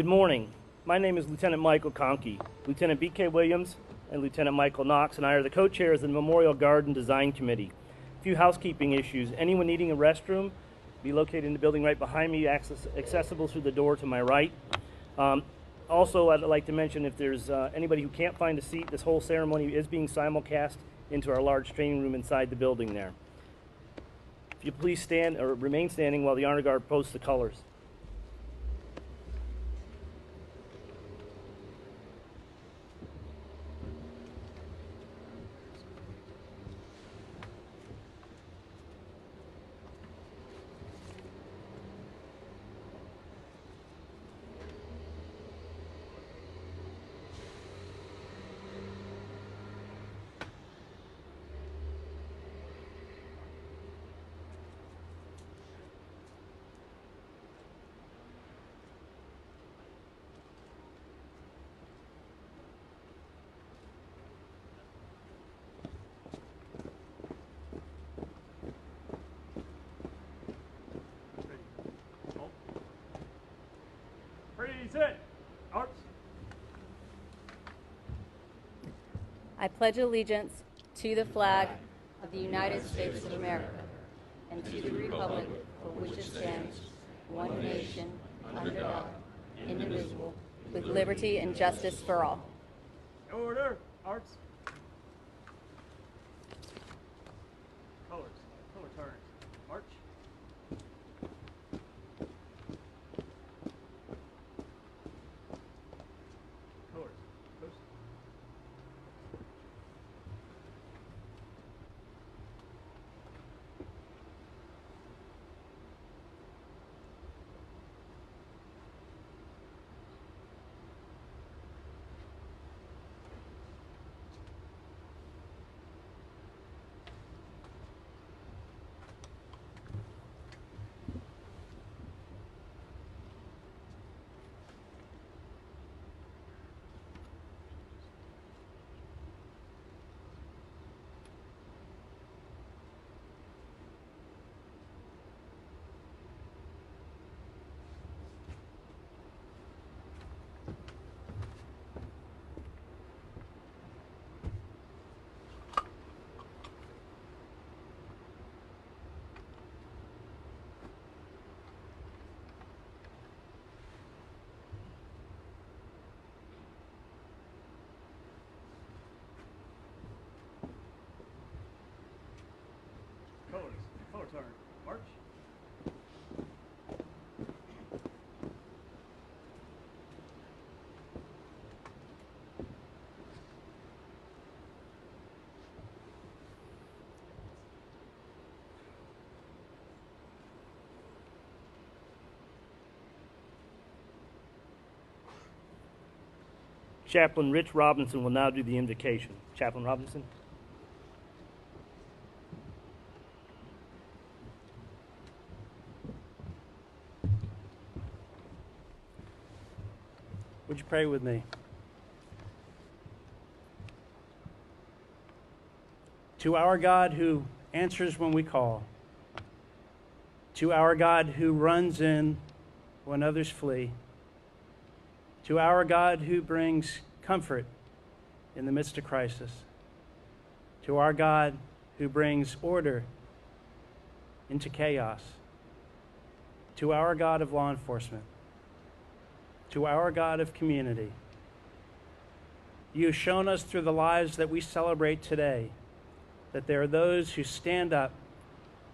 Good morning. My name is Lieutenant Michael Conkey. Lieutenant B.K. Williams and Lieutenant Michael Knox and I are the co-chairs of the Memorial Garden Design Committee. A few housekeeping issues. Anyone needing a restroom, be located in the building right behind me, accessible through the door to my right. Also, I'd like to mention if there's anybody who can't find a seat, this whole ceremony is being simulcast into our large training room inside the building there. If you please stand or remain standing while the Honor Guard posts the colors. I pledge allegiance to the flag of the United States of America and to the republic for which it stands, one nation, under God, indivisible, with liberty and justice for all. Order. Arts. Colors. Color turn. March. Colors. Coast. Colors. Color turn. March. Chaplain Rich Robinson will now do the invocation. Chaplain Robinson. Would you pray with me? To our God who answers when we call, to our God who runs in when others flee, to our God who brings comfort in the midst of crisis, to our God who brings order into chaos, to our God of law enforcement, to our God of community. You have shown us through the lives that we celebrate today that there are those who stand up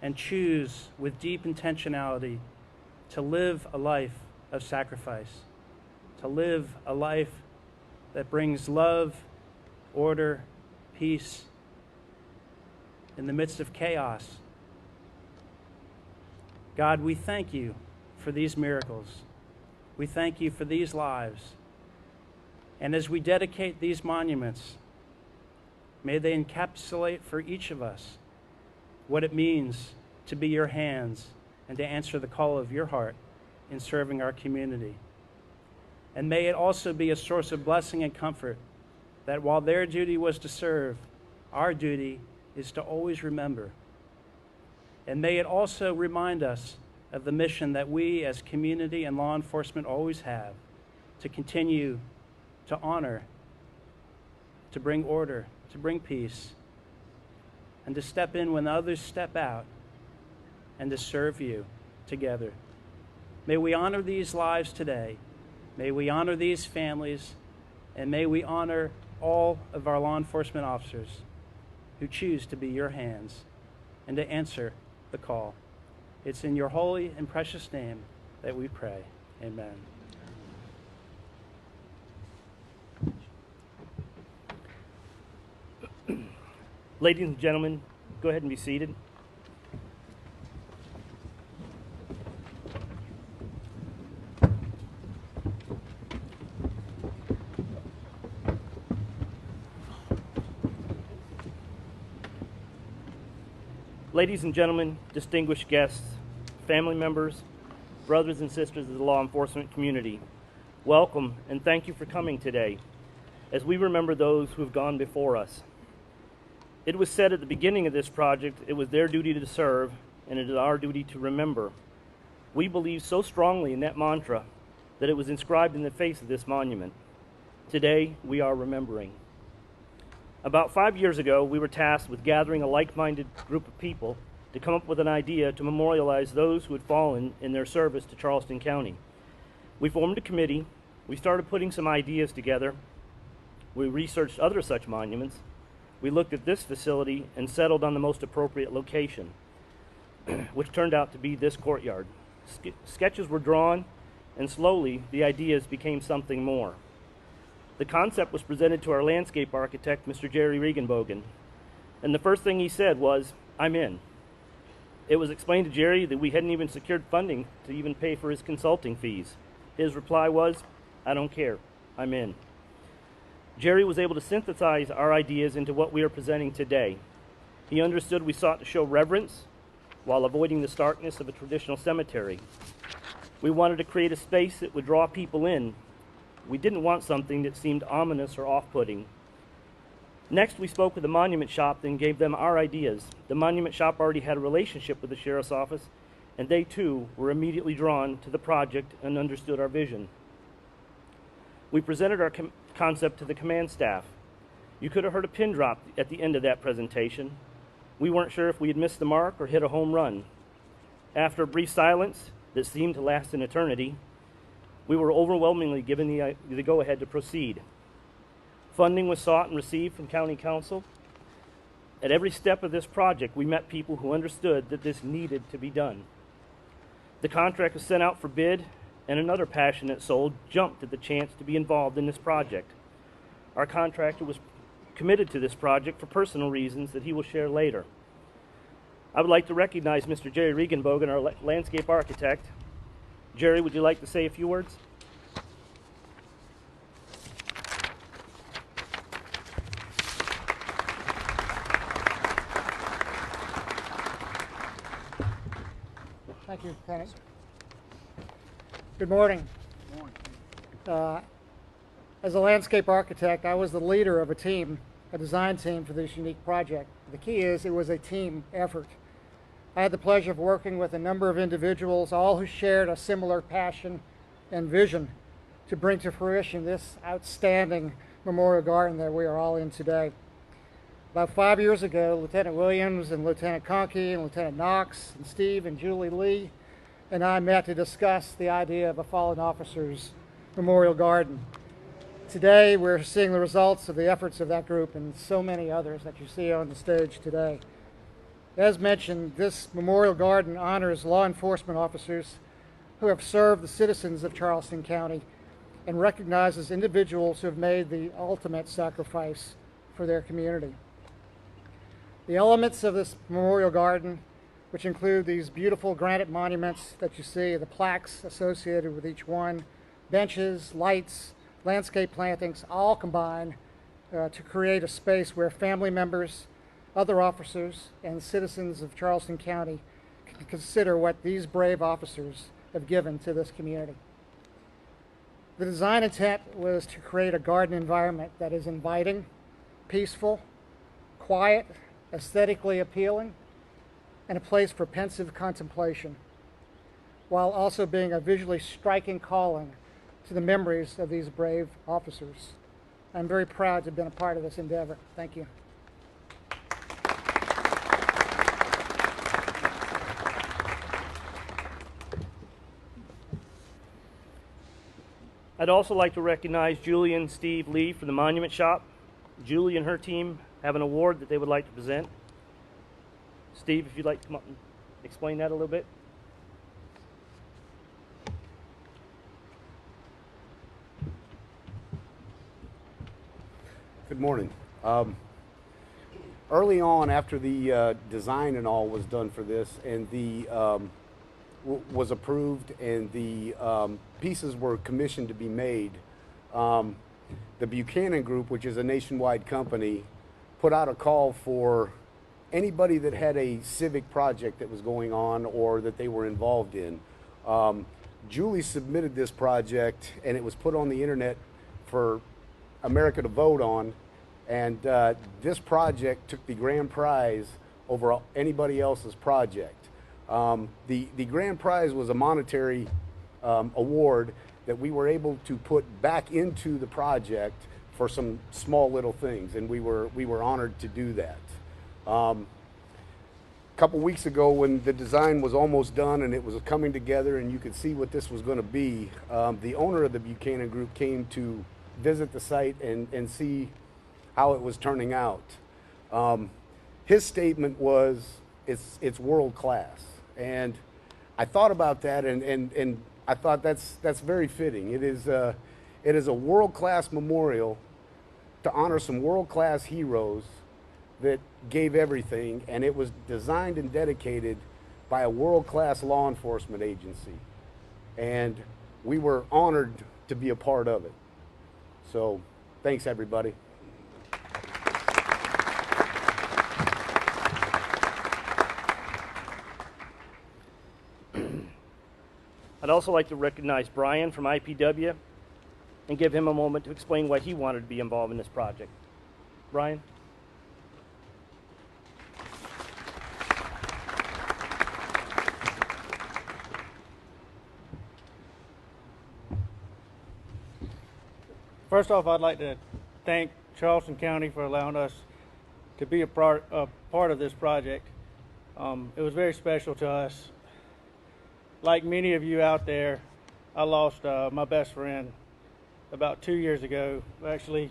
and choose with deep intentionality to live a life of sacrifice, to live a life that brings love, order, peace in the midst of chaos. God, we thank you for these miracles. We thank you for these lives. And as we dedicate these monuments, may they encapsulate for each of us what it means to be your hands and to answer the call of your heart in serving our community. And may it also be a source of blessing and comfort that while their duty was to serve, our duty is to always remember. And may it also remind us of the mission that we as community and law enforcement always have, to continue to honor, to bring order, to bring peace, and to step in when others step out, and to serve you together. May we honor these lives today. May we honor these families, and may we honor all of our law enforcement officers who choose to be your hands and to answer the call. It's in your holy and precious name that we pray. Amen. Ladies and gentlemen, go ahead and be seated. Ladies and gentlemen, distinguished guests, family members, brothers and sisters of the law enforcement community, welcome and thank you for coming today as we remember those who have gone before us. It was said at the beginning of this project, it was their duty to serve, and it is our duty to remember. We believe so strongly in that mantra that it was inscribed in the face of this monument. Today, we are remembering. About 5 years ago, we were tasked with gathering a like-minded group of people to come up with an idea to memorialize those who had fallen in their service to Charleston County. We formed a committee, we started putting some ideas together, we researched other such monuments, we looked at this facility and settled on the most appropriate location, which turned out to be this courtyard. Sketches were drawn, and slowly the ideas became something more. The concept was presented to our landscape architect, Mr. Jerry Regenbogen, and the first thing he said was, "I'm in." It was explained to Jerry that we hadn't even secured funding to even pay for his consulting fees. His reply was, "I don't care, I'm in." Jerry was able to synthesize our ideas into what we are presenting today. He understood we sought to show reverence while avoiding the starkness of a traditional cemetery. We wanted to create a space that would draw people in. We didn't want something that seemed ominous or off-putting. Next, we spoke with the monument shop and gave them our ideas. The monument shop already had a relationship with the sheriff's office, and they too were immediately drawn to the project and understood our vision. We presented our concept to the command staff. You could have heard a pin drop at the end of that presentation. We weren't sure if we had missed the mark or hit a home run. After a brief silence that seemed to last an eternity, we were overwhelmingly given the go-ahead to proceed. Funding was sought and received from County Council. At every step of this project, we met people who understood that this needed to be done. The contract was sent out for bid, and another passionate soul jumped at the chance to be involved in this project. Our contractor was committed to this project for personal reasons that he will share later. I would like to recognize Mr. Jerry Regenbogen, our landscape architect. Jerry, would you like to say a few words? Thank you, Lieutenant. Good morning. As a landscape architect, I was the leader of a team, a design team for this unique project. The key is it was a team effort. I had the pleasure of working with a number of individuals, all who shared a similar passion and vision to bring to fruition this outstanding memorial garden that we are all in today. About 5 years ago, Lieutenant Williams and Lieutenant Conkey and Lieutenant Knox and Steve and Julie Lee and I met to discuss the idea of a fallen officer's memorial garden. Today, we're seeing the results of the efforts of that group and so many others that you see on the stage today. As mentioned, this memorial garden honors law enforcement officers who have served the citizens of Charleston County and recognizes individuals who have made the ultimate sacrifice for their community. The elements of this memorial garden, which include these beautiful granite monuments that you see, the plaques associated with each one, benches, lights, landscape plantings, all combine to create a space where family members, other officers, and citizens of Charleston County can consider what these brave officers have given to this community. The design intent was to create a garden environment that is inviting, peaceful, quiet, aesthetically appealing, and a place for pensive contemplation, while also being a visually striking calling to the memories of these brave officers. I'm very proud to have been a part of this endeavor. Thank you. I'd also like to recognize Julie and Steve Lee from the Monument Shop. Julie and her team have an award that they would like to present. Steve, if you'd like to come up and explain that a little bit. Good morning. Early on, after the design and all was done for this, and the was approved, and the pieces were commissioned to be made, the Buchanan Group, which is a nationwide company, put out a call for anybody that had a civic project that was going on or that they were involved in. Julie submitted this project, and it was put on the internet for America to vote on, and this project took the grand prize over anybody else's project. The grand prize was a monetary award that we were able to put back into the project for some small little things, and we were honored to do that. A couple weeks ago, when the design was almost done and it was coming together and you could see what this was going to be, the owner of the Buchanan Group came to visit the site and see how it was turning out. His statement was, it's world class. And I thought about that, and I thought that's very fitting. It is a world-class memorial to honor some world-class heroes that gave everything, and it was designed and dedicated by a world-class law enforcement agency. And we were honored to be a part of it. So, thanks everybody. I'd also like to recognize Brian from IPW and give him a moment to explain why he wanted to be involved in this project. Brian? First off, I'd like to thank Charleston County for allowing us to be a part of this project. It was very special to us. Like many of you out there, I lost my best friend about 2 years ago. Actually,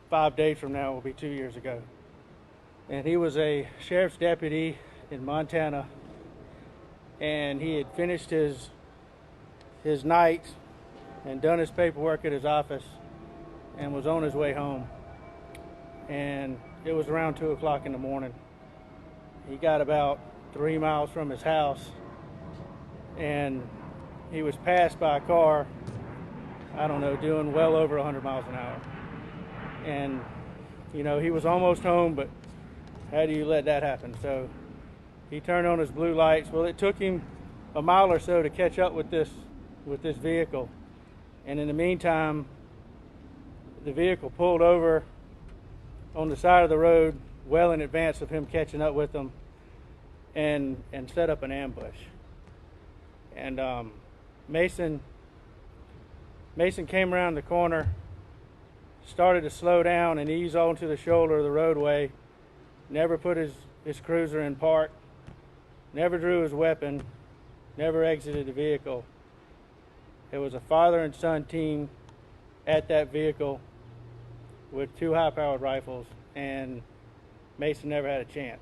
5 days from now will be 2 years ago. And he was a sheriff's deputy in Montana, and he had finished his night and done his paperwork at his office and was on his way home. And it was around 2 o'clock in the morning. He got about 3 miles from his house, and he was passed by a car, I don't know, doing well over 100 miles an hour. And, you know, he was almost home, but how do you let that happen? So he turned on his blue lights. Well, it took him a mile or so to catch up with this vehicle. And in the meantime, the vehicle pulled over on the side of the road well in advance of him catching up with them, and set up an ambush. And Mason came around the corner, started to slow down and ease onto the shoulder of the roadway, never put his cruiser in park, never drew his weapon, never exited the vehicle. It was a father and son team at that vehicle with 2 high-powered rifles, and Mason never had a chance.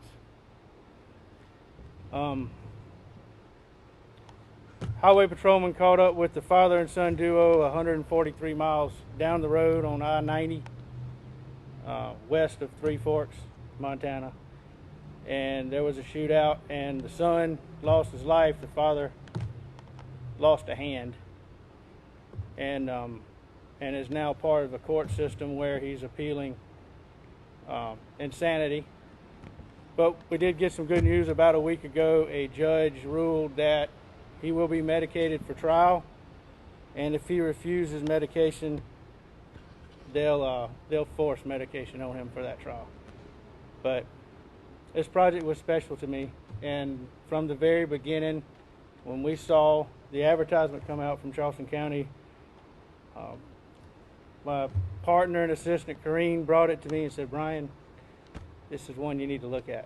Highway patrolman caught up with the father and son duo 143 miles down the road on I-90, west of Three Forks, Montana. And there was a shootout, and the son lost his life. The father lost a hand, and is now part of a court system where he's appealing insanity. But we did get some good news about a week ago. A judge ruled that he will be medicated for trial, and if he refuses medication, they'll force medication on him for that trial. But this project was special to me, and from the very beginning, when we saw the advertisement come out from Charleston County My partner and assistant, Corrine, brought it to me and said, Brian, this is one you need to look at.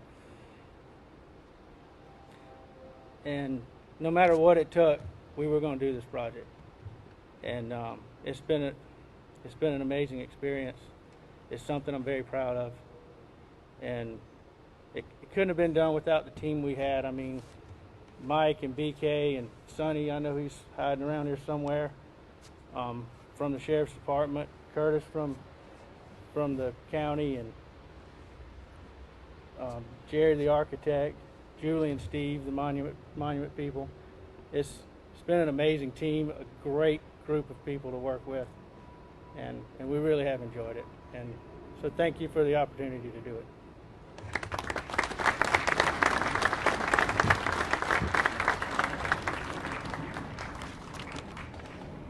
And no matter what it took, we were going to do this project. And it's been an amazing experience. It's something I'm very proud of. And it couldn't have been done without the team we had. I mean, Mike and BK and Sonny, I know he's hiding around here somewhere, from the Sheriff's Department, Curtis from the county, and Jerry the architect, Julie and Steve, the monument people. It's been an amazing team, a great group of people to work with, and we really have enjoyed it. And so thank you for the opportunity to do it.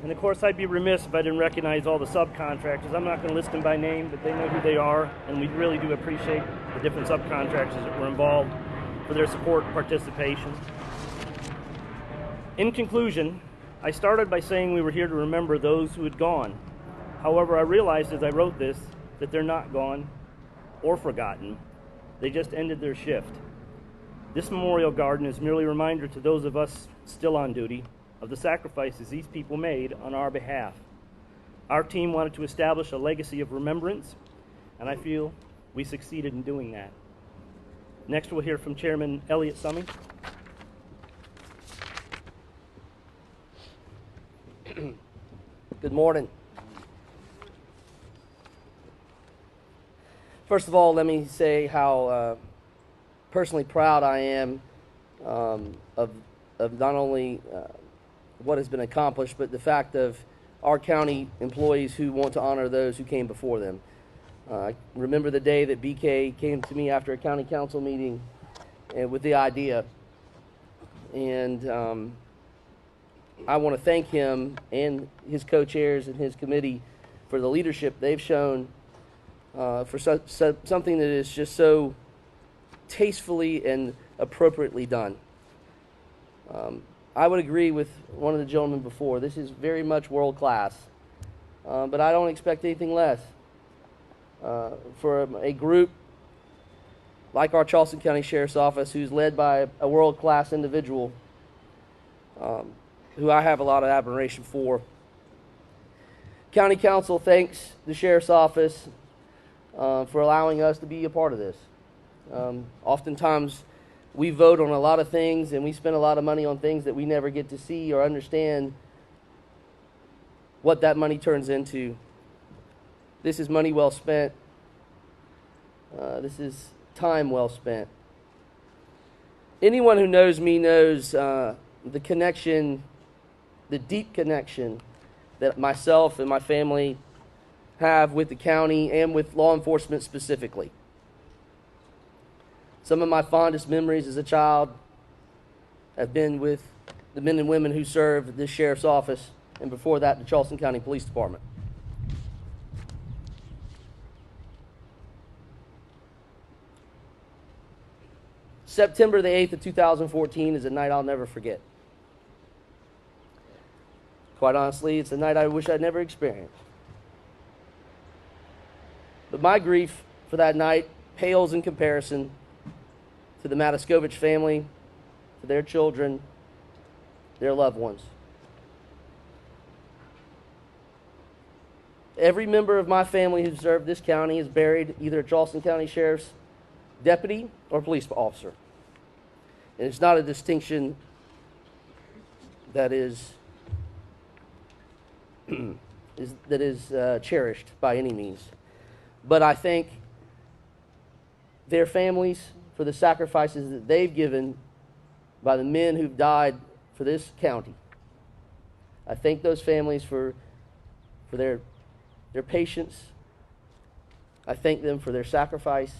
And of course, I'd be remiss if I didn't recognize all the subcontractors. I'm not going to list them by name, but they know who they are, and we really do appreciate the different subcontractors that were involved for their support and participation. In conclusion, I started by saying we were here to remember those who had gone. However, I realized as I wrote this that they're not gone or forgotten. They just ended their shift. This memorial garden is merely a reminder to those of us still on duty of the sacrifices these people made on our behalf. Our team wanted to establish a legacy of remembrance, and I feel we succeeded in doing that. Next, we'll hear from Chairman Elliott Summey. Good morning. First of all, let me say how personally proud I am of not only what has been accomplished, but the fact of our county employees who want to honor those who came before them. I remember the day that BK came to me after a county council meeting with the idea, and I want to thank him and his co-chairs and his committee for the leadership they've shown for something that is just so tastefully and appropriately done. I would agree with one of the gentlemen before. This is very much world class, but I don't expect anything less. For a group like our Charleston County Sheriff's Office, who's led by a world class individual, who I have a lot of admiration for. County Council thanks the Sheriff's Office for allowing us to be a part of this. Oftentimes, we vote on a lot of things and we spend a lot of money on things that we never get to see or understand what that money turns into. This is money well spent. This is time well spent. Anyone who knows me knows the connection, the deep connection that myself and my family have with the county and with law enforcement specifically. Some of my fondest memories as a child have been with the men and women who served this sheriff's office, and before that, the Charleston County Police Department. September the 8th of 2014 is a night I'll never forget. Quite honestly, it's a night I wish I'd never experienced. But my grief for that night pales in comparison to the Mataskovich family, to their children, their loved ones. Every member of my family who served this county is buried either a Charleston County Sheriff's deputy or police officer. And it's not a distinction that is cherished by any means. But I thank their families for the sacrifices that they've given by the men who've died for this county. I thank those families for their patience. I thank them for their sacrifice.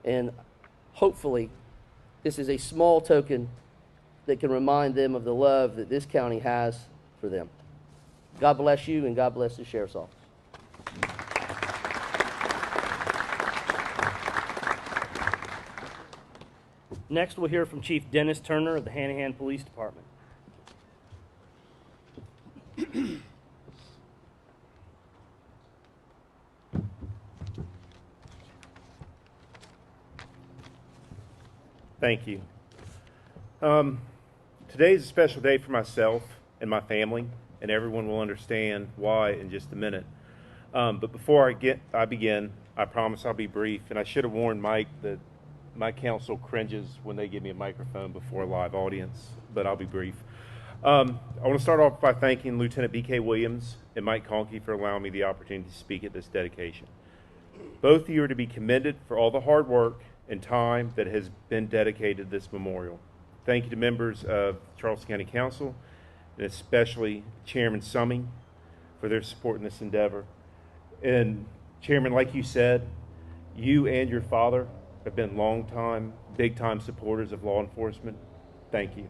And hopefully, this is a small token that can remind them of the love that this county has for them. God bless you, and God bless the Sheriff's Office. Next, we'll hear from Chief Dennis Turner of the Hanahan Police Department. Thank you. Today is a special day for myself and my family, and everyone will understand why in just a minute. But before I begin, I promise I'll be brief, and I should have warned Mike that my counsel cringes when they give me a microphone before a live audience, but I'll be brief. I want to start off by thanking Lieutenant B.K. Williams and Mike Conkey for allowing me the opportunity to speak at this dedication. Both of you are to be commended for all the hard work and time that has been dedicated to this memorial. Thank you to members of Charleston County Council, and especially Chairman Summing for their support in this endeavor. And Chairman, like you said, you and your father have been long-time, big-time supporters of law enforcement. Thank you.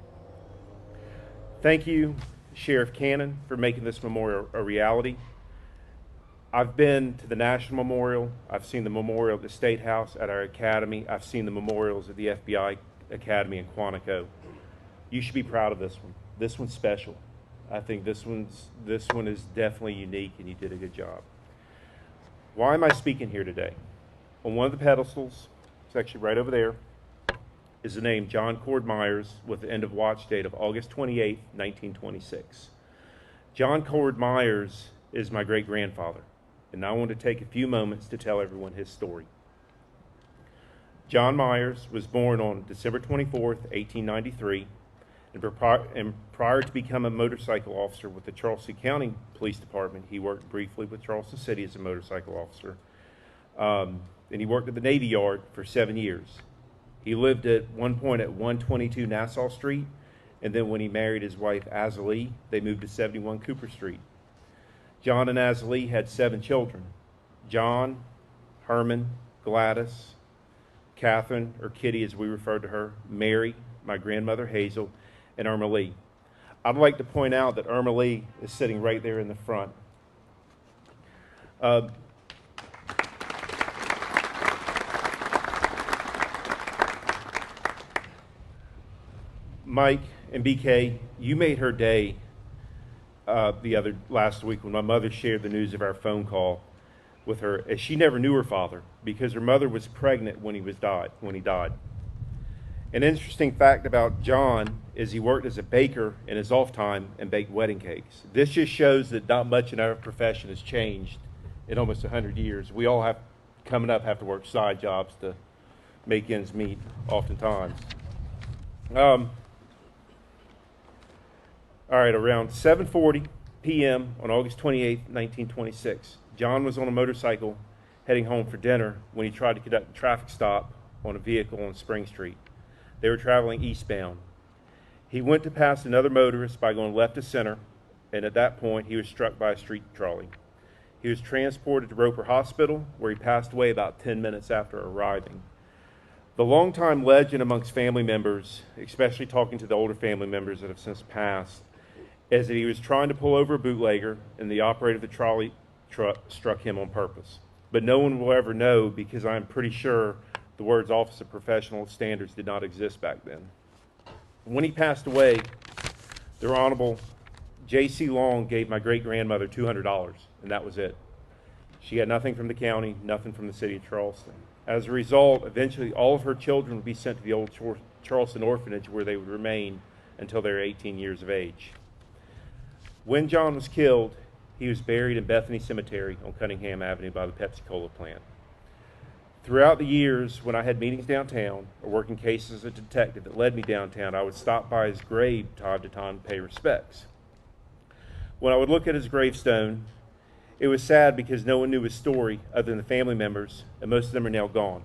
Thank you, Sheriff Cannon, for making this memorial a reality. I've been to the National Memorial. I've seen the memorial at the State House, at our academy. I've seen the memorials at the FBI Academy in Quantico. You should be proud of this one. This one's special. I think this one is definitely unique, and you did a good job. Why am I speaking here today? On one of the pedestals, it's actually right over there, is the name John Cord Myers with the end of watch date of August 28, 1926. John Cord Myers is my great-grandfather, and I want to take a few moments to tell everyone his story. John Myers was born on December 24th, 1893, and prior to becoming a motorcycle officer with the Charleston County Police Department, he worked briefly with Charleston City as a motorcycle officer. And he worked at the Navy Yard for 7 years. He lived at one point at 122 Nassau Street, and then when he married his wife, Azalee, they moved to 71 Cooper Street. John and Azalee had 7 children: John, Herman, Gladys, Catherine, or Kitty as we referred to her, Mary, my grandmother Hazel, and Irma Lee. I'd like to point out that Irma Lee is sitting right there in the front. Mike and BK, you made her day last week when my mother shared the news of our phone call with her, as she never knew her father because her mother was pregnant when he died. An interesting fact about John is he worked as a baker in his off time and baked wedding cakes. This just shows that not much in our profession has changed in almost 100 years. We all have to work side jobs to make ends meet oftentimes. All right, around 7:40 p.m. on August 28, 1926, John was on a motorcycle heading home for dinner when he tried to conduct a traffic stop on a vehicle on Spring Street. They were traveling eastbound. He went to pass another motorist by going left to center, and at that point, he was struck by a street trolley. He was transported to Roper Hospital, where he passed away about 10 minutes after arriving. The longtime legend amongst family members, especially talking to the older family members that have since passed, is that he was trying to pull over a bootlegger, and the operator of the trolley truck struck him on purpose. But no one will ever know, because I'm pretty sure the words Office of Professional Standards did not exist back then. When he passed away, the Honorable J.C. Long gave my great-grandmother $200, and that was it. She had nothing from the county, nothing from the city of Charleston. As a result, eventually all of her children would be sent to the old Charleston orphanage, where they would remain until they were 18 years of age. When John was killed, he was buried in Bethany Cemetery on Cunningham Avenue by the Pepsi-Cola plant. Throughout the years, when I had meetings downtown or working cases as a detective that led me downtown, I would stop by his grave time to time to pay respects. When I would look at his gravestone, it was sad because no one knew his story other than the family members, and most of them are now gone.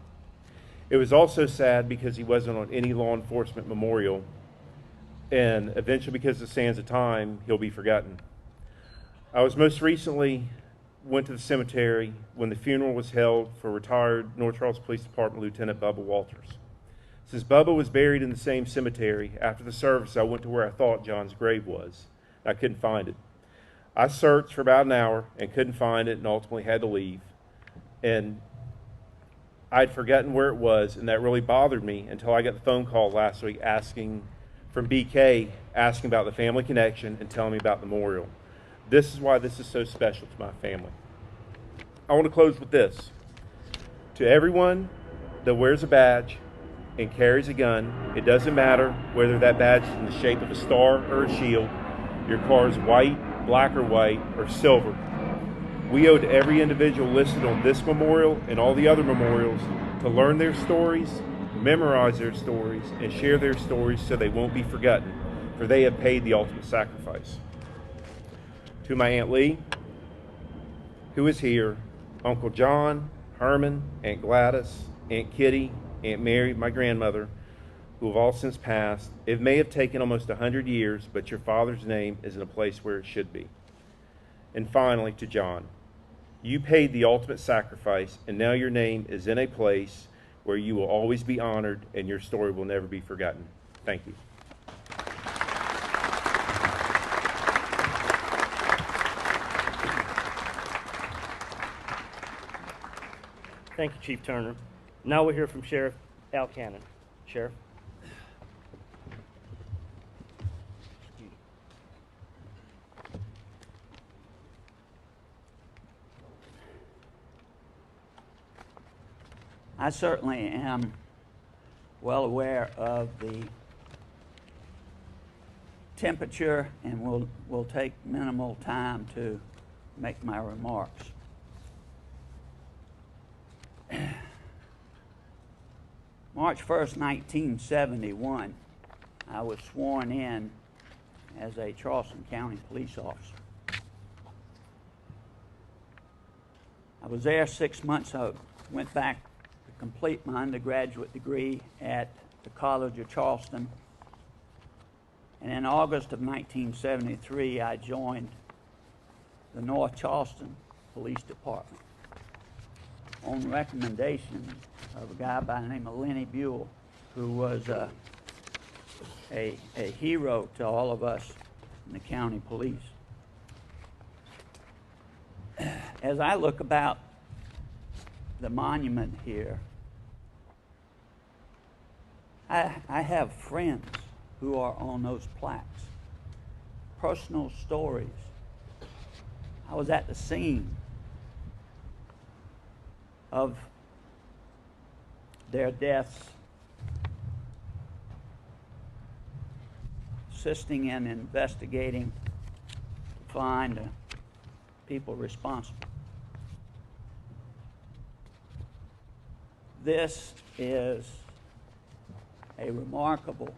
It was also sad because he wasn't on any law enforcement memorial, and eventually, because of the sands of time, he'll be forgotten. I was most recently went to the cemetery when the funeral was held for retired North Charleston Police Department Lieutenant Bubba Walters. Since Bubba was buried in the same cemetery, after the service I went to where I thought John's grave was. I couldn't find it. I searched for about an hour and couldn't find it, and ultimately had to leave. And I'd forgotten where it was, and that really bothered me until I got the phone call last week from BK asking about the family connection and telling me about the memorial. This is why this is so special to my family. I want to close with this. To everyone that wears a badge, and carries a gun, it doesn't matter whether that badge is in the shape of a star or a shield, your car is white, black or white, or silver. We owe to every individual listed on this memorial and all the other memorials to learn their stories, memorize their stories, and share their stories so they won't be forgotten, for they have paid the ultimate sacrifice. To my Aunt Lee, who is here, Uncle John, Herman, Aunt Gladys, Aunt Kitty, Aunt Mary, my grandmother, who have all since passed. It may have taken almost 100 years, but your father's name is in a place where it should be. And finally, to John, you paid the ultimate sacrifice, and now your name is in a place where you will always be honored and your story will never be forgotten. Thank you. Thank you, Chief Turner. Now we'll hear from Sheriff Al Cannon. Sheriff. I certainly am well aware of the temperature and will take minimal time to make my remarks. March 1st, 1971, I was sworn in as a Charleston County police officer. I was there 6 months. I went back to complete my undergraduate degree at the College of Charleston. And in August of 1973, I joined the North Charleston Police Department on recommendation of a guy by the name of Lenny Buell, who was a hero to all of us in the county police. As I look about the monument here, I have friends who are on those plaques, personal stories. I was at the scene of their deaths, assisting in investigating to find the people responsible. This is a remarkable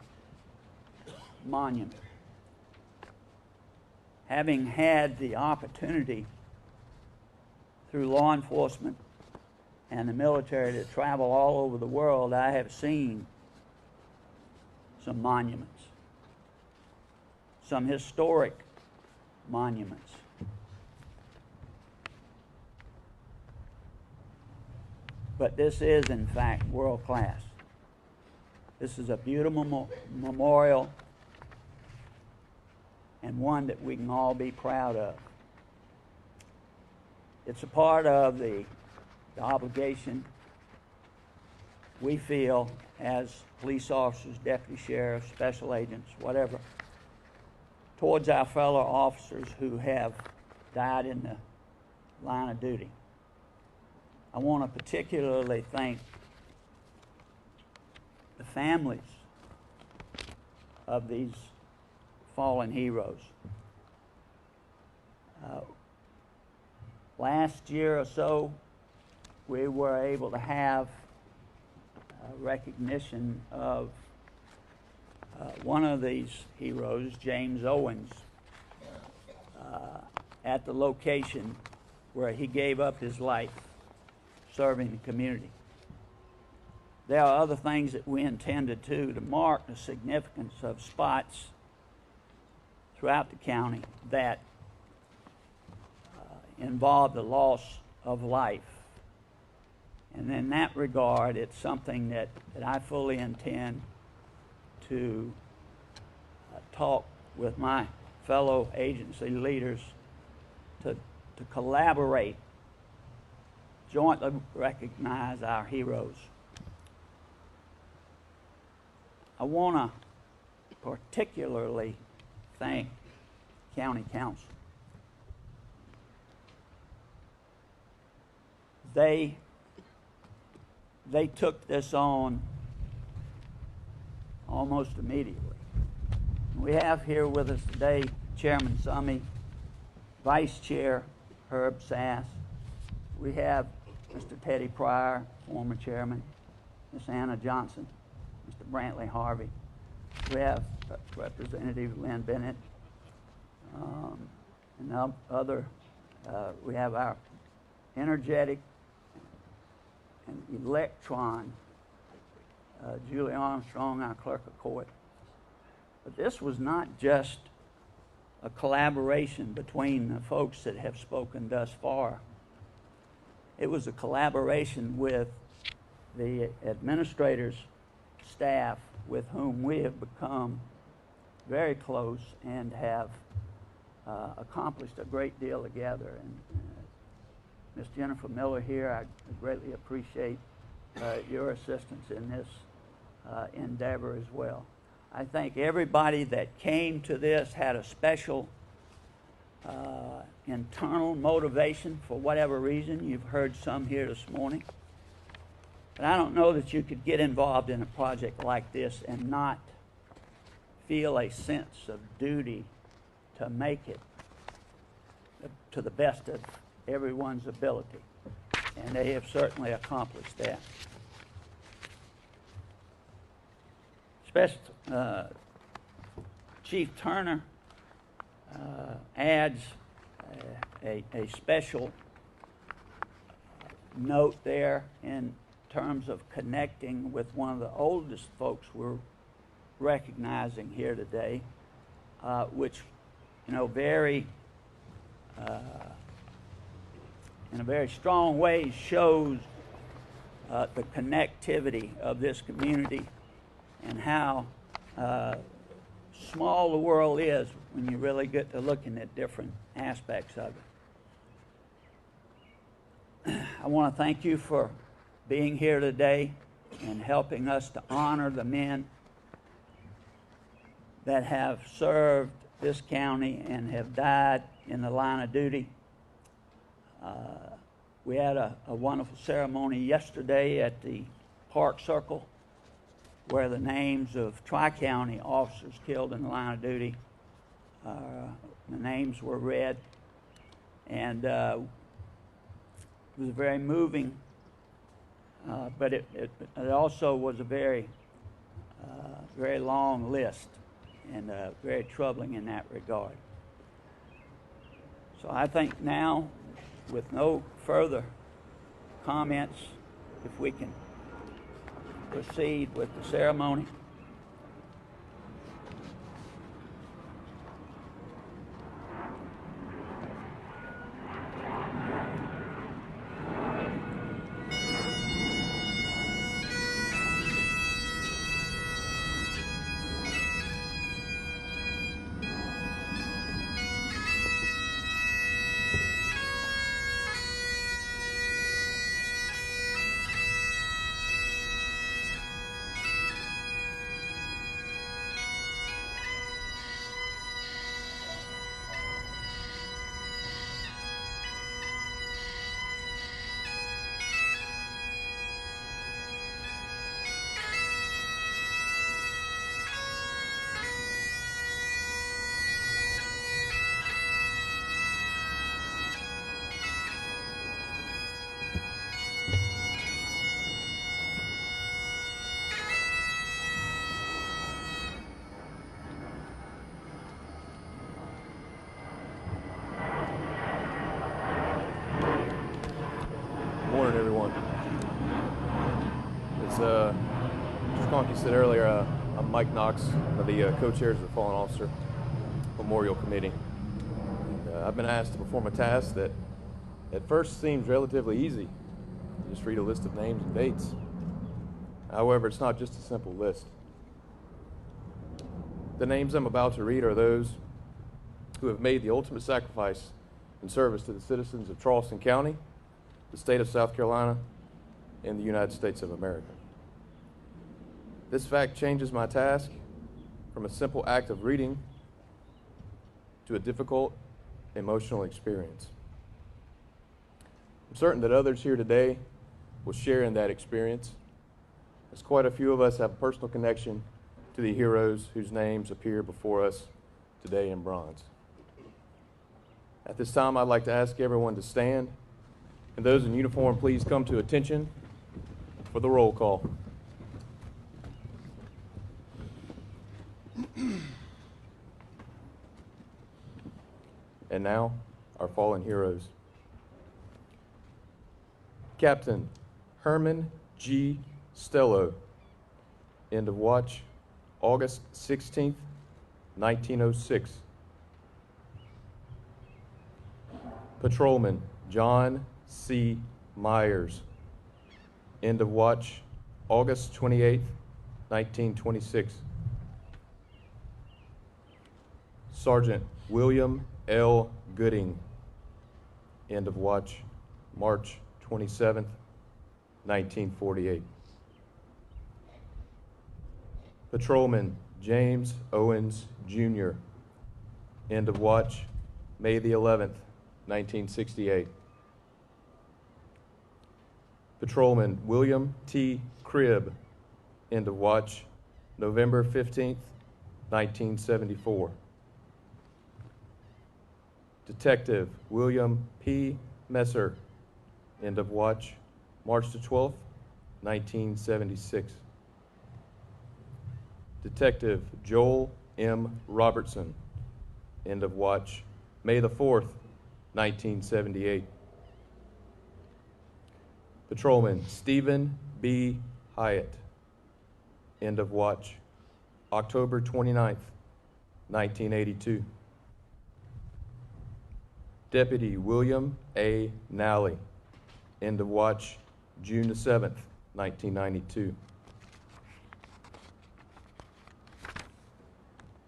monument. Having had the opportunity through law enforcement and the military to travel all over the world, I have seen some monuments, some historic monuments. But this is, in fact, world class. This is a beautiful memorial and one that we can all be proud of. It's a part of the obligation we feel as police officers, deputy sheriffs, special agents, whatever, towards our fellow officers who have died in the line of duty. I want to particularly thank the families of these fallen heroes. Last year or so, we were able to have recognition of one of these heroes, James Owens, at the location where he gave up his life serving the community. There are other things that we intended to mark the significance of spots throughout the county that involve the loss of life. And in that regard, it's something that I fully intend to talk with my fellow agency leaders to collaborate, jointly recognize our heroes. I want to particularly thank County Council. They took this on almost immediately. We have here with us today Chairman Summey, Vice Chair Herb Sass. We have Mr. Teddy Pryor, former chairman, Ms. Anna Johnson, Mr. Brantley Harvey. We have Representative Lynn Bennett, and other. We have our energetic and electron, Julie Armstrong, our clerk of court. But this was not just a collaboration between the folks that have spoken thus far. It was a collaboration with the administrators, staff, with whom we have become very close and have accomplished a great deal together. And Ms. Jennifer Miller here, I greatly appreciate your assistance in this endeavor as well. I think everybody that came to this had a special internal motivation for whatever reason. You've heard some here this morning. But I don't know that you could get involved in a project like this and not feel a sense of duty to make it to the best of everyone's ability. And they have certainly accomplished that. Chief Turner adds a special note there in terms of connecting with one of the oldest folks we're recognizing here today, which, in a very strong way shows the connectivity of this community and how small the world is when you really get to looking at different aspects of it. I want to thank you for being here today and helping us to honor the men that have served this county and have died in the line of duty. We had a wonderful ceremony yesterday at the Park Circle where the names of Tri-County officers killed in the line of duty, the names were read, and it was very moving, but it also was a very long list and very troubling in that regard. So I think now, with no further comments, if we can proceed with the ceremony. Morning, everyone. As Mr. Conkey said earlier, I'm Mike Knox, one of the co-chairs of the Fallen Officer Memorial Committee. I've been asked to perform a task that at first seems relatively easy. Just read a list of names and dates. However, it's not just a simple list. The names I'm about to read are those who have made the ultimate sacrifice in service to the citizens of Charleston County, the state of South Carolina, and the United States of America. This fact changes my task from a simple act of reading to a difficult emotional experience. I'm certain that others here today will share in that experience, as quite a few of us have a personal connection to the heroes whose names appear before us today in bronze. At this time, I'd like to ask everyone to stand, and those in uniform, please come to attention for the roll call. And now, our fallen heroes. Captain Herman G. Stello, end of watch, August 16th, 1906. Patrolman John C. Myers, end of watch, August 28th, 1926. Sergeant William L. Gooding, end of watch, March 27th, 1948. Patrolman James Owens, Jr., end of watch, May the 11th, 1968. Patrolman William T. Cribb, end of watch, November 15th, 1974. Detective William P. Messer, end of watch, March the 12th, 1976. Detective Joel M. Robertson, end of watch, May the 4th, 1978. Patrolman Stephen B. Hyatt, end of watch, October 29th, 1982. Deputy William A. Nally, end of watch, June the 7th, 1992.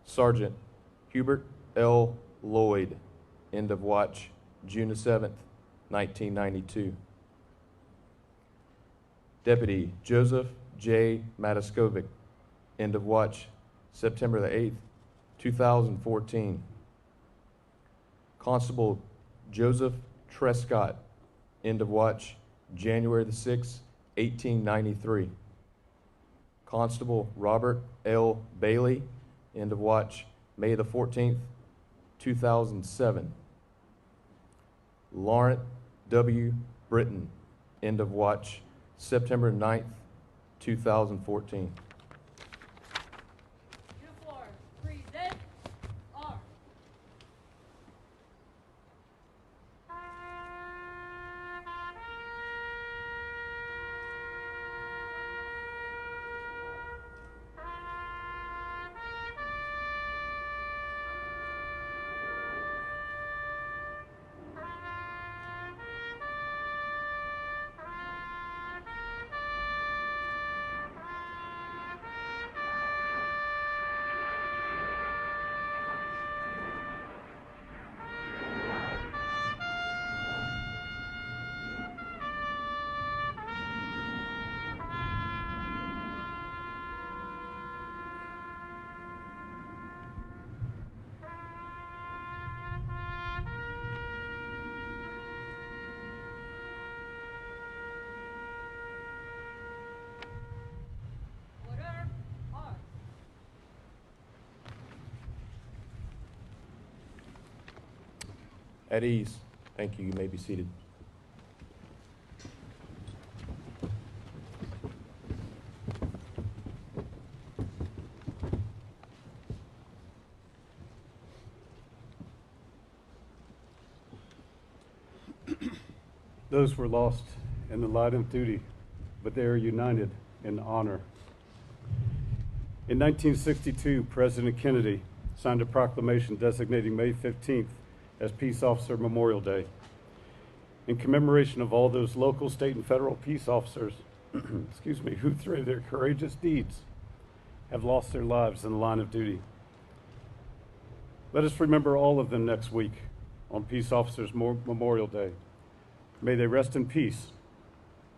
Sergeant Hubert L. Lloyd, end of watch, June the 7th, 1992. Deputy Joseph J. Mataskovic, end of watch, September the 8th, 2014. Constable Joseph Trescott, end of watch, January the 6th, 1893. Constable Robert L. Bailey, end of watch, May the 14th, 2007. Laurent W. Britton, end of watch, September 9th, 2014. Uniform, present, arm. At ease. Thank you. You may be seated. Those were lost in the line of duty, but they are united in honor. In 1962, President Kennedy signed a proclamation designating May 15th as Peace Officer Memorial Day. In commemoration of all those local, state, and federal peace officers, excuse me, who through their courageous deeds have lost their lives in the line of duty. Let us remember all of them next week on Peace Officers Memorial Day. May they rest in peace.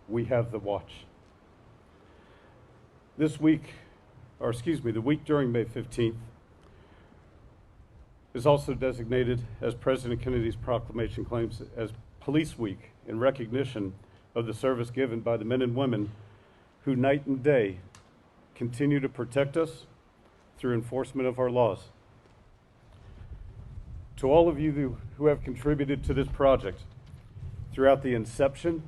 We have the watch. This week, or excuse me, the week during May 15th is also designated, as President Kennedy's proclamation claims, as Police Week in recognition of the service given by the men and women who night and day continue to protect us, through enforcement of our laws. To all of you who have contributed to this project throughout the inception,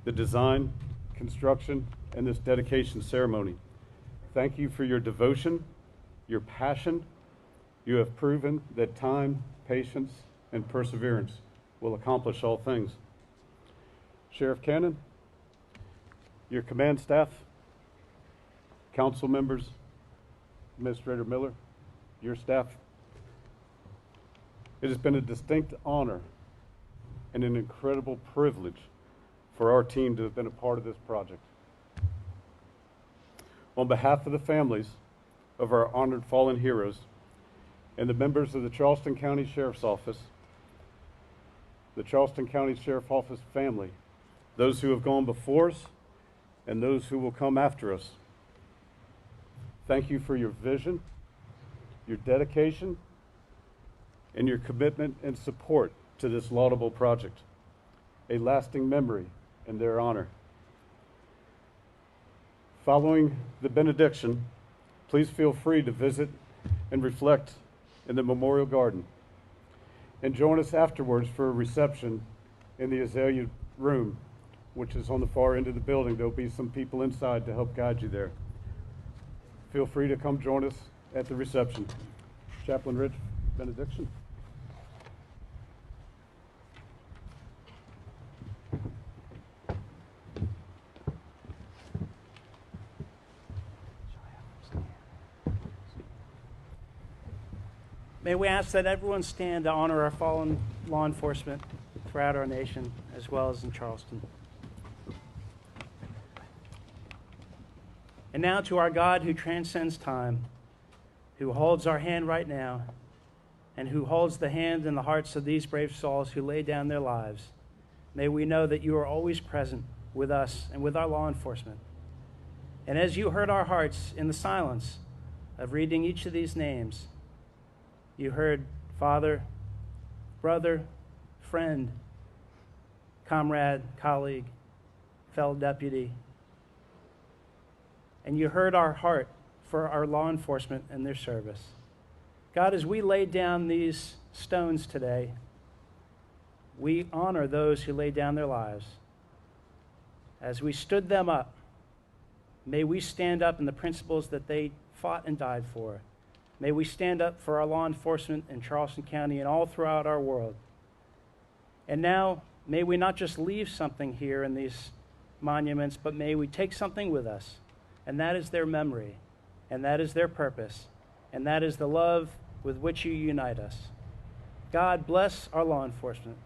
the design, construction, and this dedication ceremony, thank you for your devotion, your passion. You have proven that time, patience, and perseverance will accomplish all things. Sheriff Cannon, your command staff, council members, Administrator Miller, your staff, it has been a distinct honor and an incredible privilege for our team to have been a part of this project. On behalf of the families of our honored fallen heroes and the members of the Charleston County Sheriff's Office, the Charleston County Sheriff's Office family, those who have gone before us and those who will come after us, thank you for your vision, your dedication, and your commitment and support to this laudable project, a lasting memory in their honor. Following the benediction, please feel free to visit and reflect in the Memorial Garden, and join us afterwards for a reception in the Azalea Room, which is on the far end of the building. There'll be some people inside to help guide you there. Feel free to come join us at the reception. Chaplain Rich, benediction. May we ask that everyone stand to honor our fallen law enforcement throughout our nation, as well as in Charleston. And now to our God who transcends time, who holds our hand right now, and who holds the hand and the hearts of these brave souls who lay down their lives, may we know that you are always present with us and with our law enforcement. And as you heard our hearts in the silence of reading each of these names, you heard father, brother, friend, comrade, colleague, fellow deputy. And you heard our heart for our law enforcement and their service. God, as we lay down these stones today, we honor those who laid down their lives. As we stood them up, may we stand up in the principles that they fought and died for. May we stand up for our law enforcement in Charleston County and all throughout our world. And now, may we not just leave something here in these monuments, but may we take something with us, and that is their memory, and that is their purpose, and that is the love with which you unite us. God, bless our law enforcement,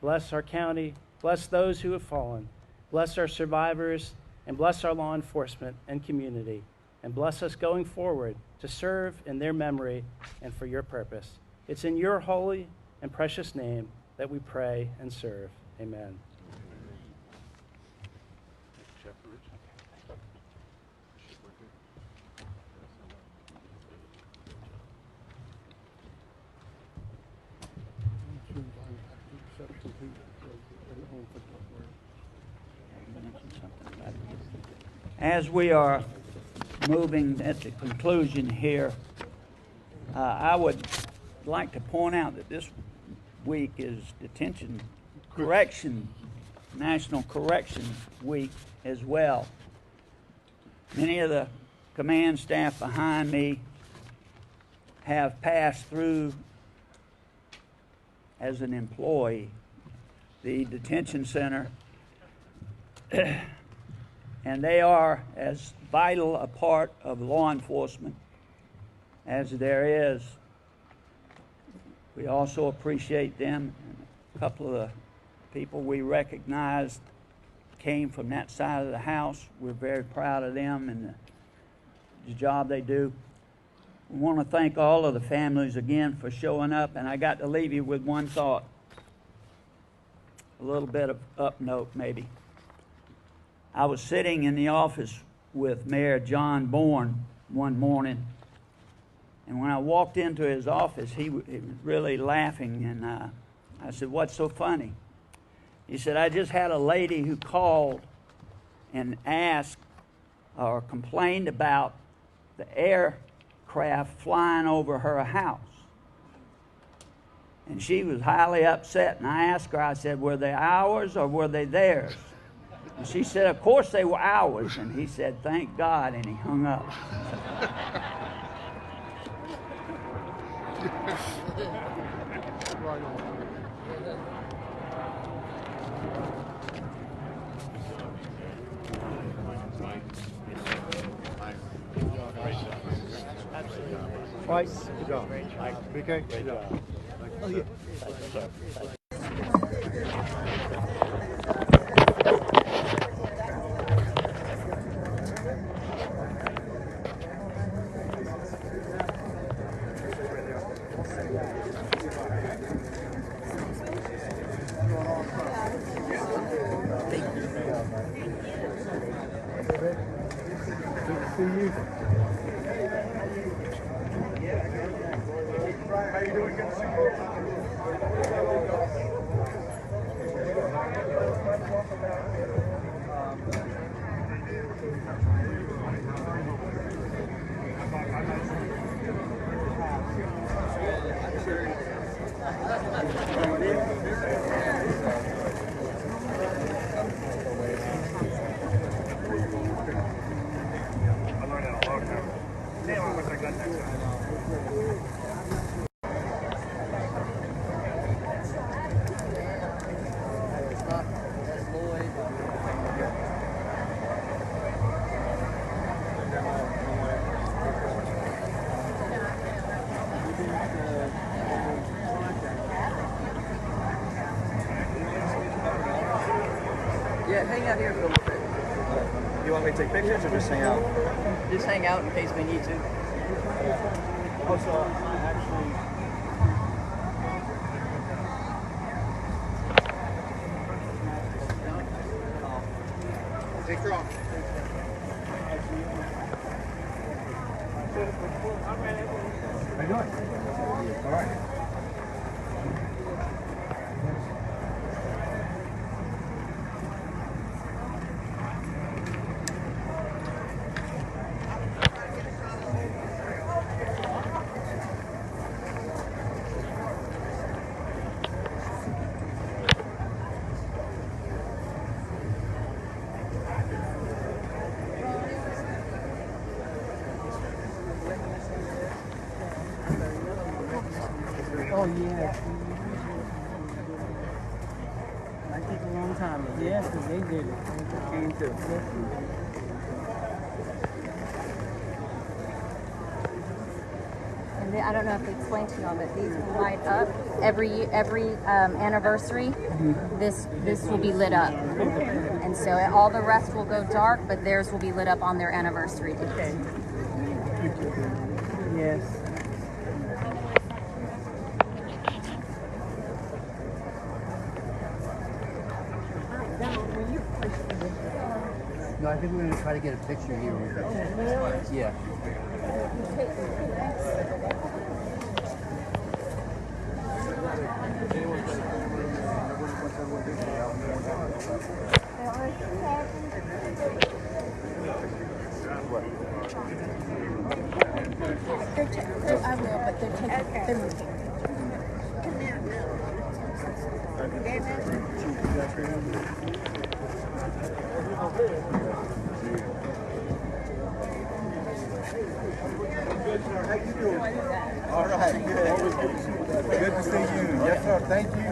bless our county, bless those who have fallen, bless our survivors, and bless our law enforcement and community, and bless us going forward to serve in their memory and for your purpose. It's in your holy and precious name that we pray and serve. Amen. As we are moving at the conclusion here, I would like to point out that this week is National Correction Week as well. Many of the command staff behind me have passed through as an employee the detention center, and they are as vital a part of law enforcement as there is. We also appreciate them. A couple of the people we recognized came from that side of the house. We're very proud of them and the job they do. We want to thank all of the families again for showing up, and I got to leave you with one thought, a little bit of up note maybe. I was sitting in the office with Mayor John Bourne one morning, and when I walked into his office, he was really laughing, and I said, "What's so funny?" He said, "I just had a lady who called and asked or complained about the air craft flying over her house. And she was highly upset. And I asked her, I said, were they ours or were they theirs? And she said, of course they were ours. And he said, thank God, and he hung up. Twice. Good job. BK? Great job. Oh, yeah. See you. How you doing? Good to see you. Yeah, hang out here for a little bit. You want me to take pictures or just hang out? Just hang out in case we need to. Also, I actually... Take her off. How you doing? All right. Oh, yeah. Might take a long time, but yeah, because they did it. They came through. And I don't know if they explained to y'all, but these will light up every anniversary. This will be lit up, and so all the rest will go dark, but theirs will be lit up on their anniversary. Okay. Yes. No, I think we're going to try to get a picture here with it. Yeah. I will, but they're taking. They're moving. How you doing? All right, good. Good to see you. Yes, sir. Thank you.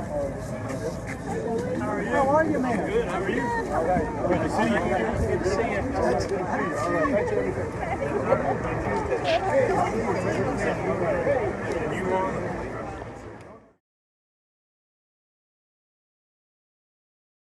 How are you, man? Good. How are you? All right. Good to see you. Good to see you. Good to see you. All right. Thank you. You